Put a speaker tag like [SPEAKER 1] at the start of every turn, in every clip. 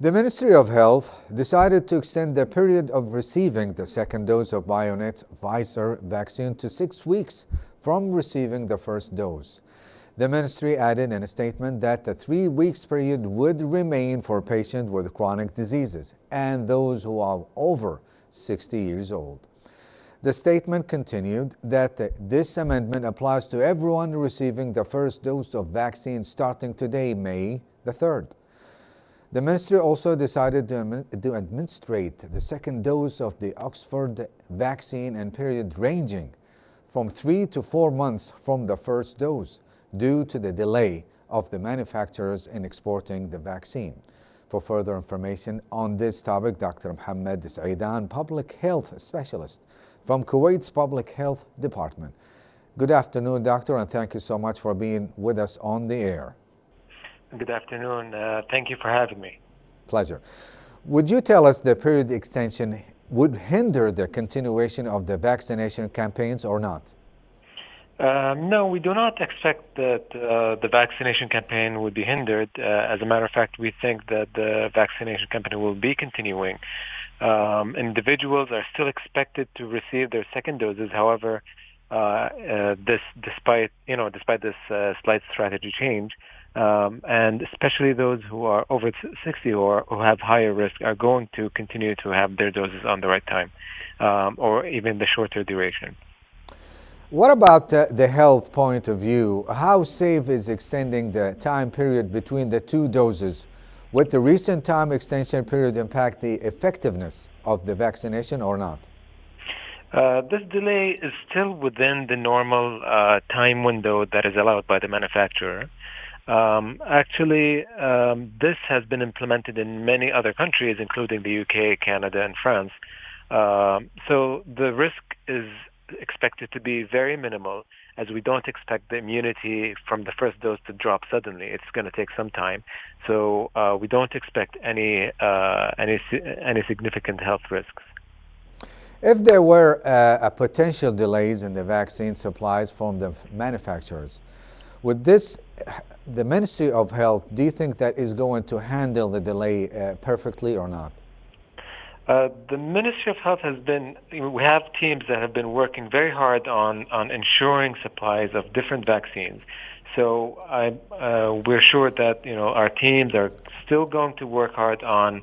[SPEAKER 1] The Ministry of Health decided to extend the period of receiving the second dose of BioNTech Pfizer vaccine to 6 weeks from receiving the first dose. The ministry added in a statement that the 3 weeks period would remain for patients with chronic diseases and those who are over 60 years old. The statement continued that this amendment applies to everyone receiving the first dose of vaccine starting today, May the 3rd. The ministry also decided to administrate the second dose of the Oxford vaccine in period ranging from 3 to 4 months from the first dose due to the delay of the manufacturers in exporting the vaccine. For further information on this topic, Dr. Mohammed Seadan, public health specialist from Kuwait's Public Health Department. Good afternoon, doctor, and thank you so much for being with us on the air.
[SPEAKER 2] Good afternoon. Thank you for having me.
[SPEAKER 1] Pleasure. Would you tell us the period extension would hinder the continuation of the vaccination campaigns or not?
[SPEAKER 2] No, we do not expect that the vaccination campaign would be hindered. As a matter of fact, we think that the vaccination campaign will be continuing. Individuals are still expected to receive their second doses. However, despite this slight strategy change, and especially those who are over 60 or who have higher risk are going to continue to have their doses on the right time, or even the shorter duration.
[SPEAKER 1] What about the health point of view? How safe is extending the time period between the two doses? Would the recent time extension period impact the effectiveness of the vaccination or not?
[SPEAKER 2] This delay is still within the normal time window that is allowed by the manufacturer. This has been implemented in many other countries, including the UK, Canada, and France. So the risk is expected to be very minimal, as we don't expect the immunity from the first dose to drop suddenly. It's going to take some time. So we don't expect any significant health risks.
[SPEAKER 1] If there were potential delays in the vaccine supplies from the manufacturers, would the Ministry of Health, do you think that is going to handle the delay perfectly or not?
[SPEAKER 2] The Ministry of Health we have teams that have been working very hard on ensuring supplies of different vaccines. So we're sure that our teams are still going to work hard on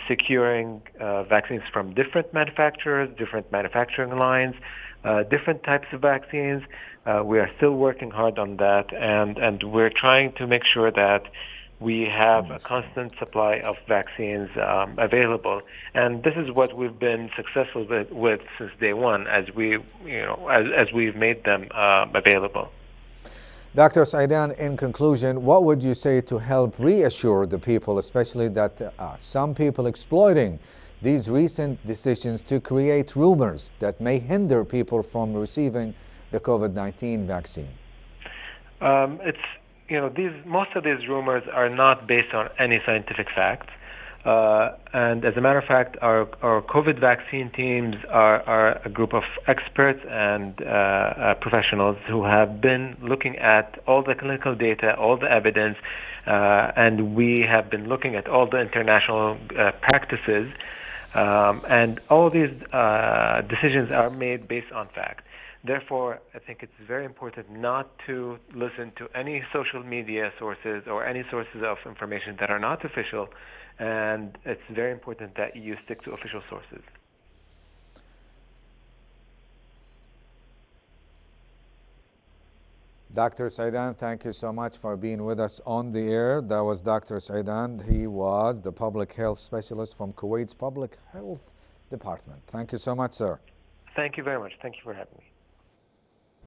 [SPEAKER 2] securing vaccines from different manufacturers, different manufacturing lines, different types of vaccines. We are still working hard on that, and we're trying to make sure that we have a constant supply of vaccines available. And this is what we've been successful with since day one, as we've made them available.
[SPEAKER 1] Dr. Seadan, in conclusion, what would you say to help reassure the people, especially that some people exploiting these recent decisions to create rumors that may hinder people from receiving the COVID-19 vaccine?
[SPEAKER 2] Most of these rumors are not based on any scientific facts. And as a matter of fact, our COVID vaccine teams are a group of experts and professionals who have been looking at all the clinical data, all the evidence, and we have been looking at all the international practices. And all these decisions are made based on fact. Therefore, I think it's very important not to listen to any social media sources or any sources of information that are not official, and it's very important that you stick to official sources.
[SPEAKER 1] Dr. Seadan, thank you so much for being with us on the air. That was Dr. Seadan. He was the public health specialist from Kuwait's Public Health Department. Thank you so much, sir.
[SPEAKER 2] Thank you very much. Thank you for having me.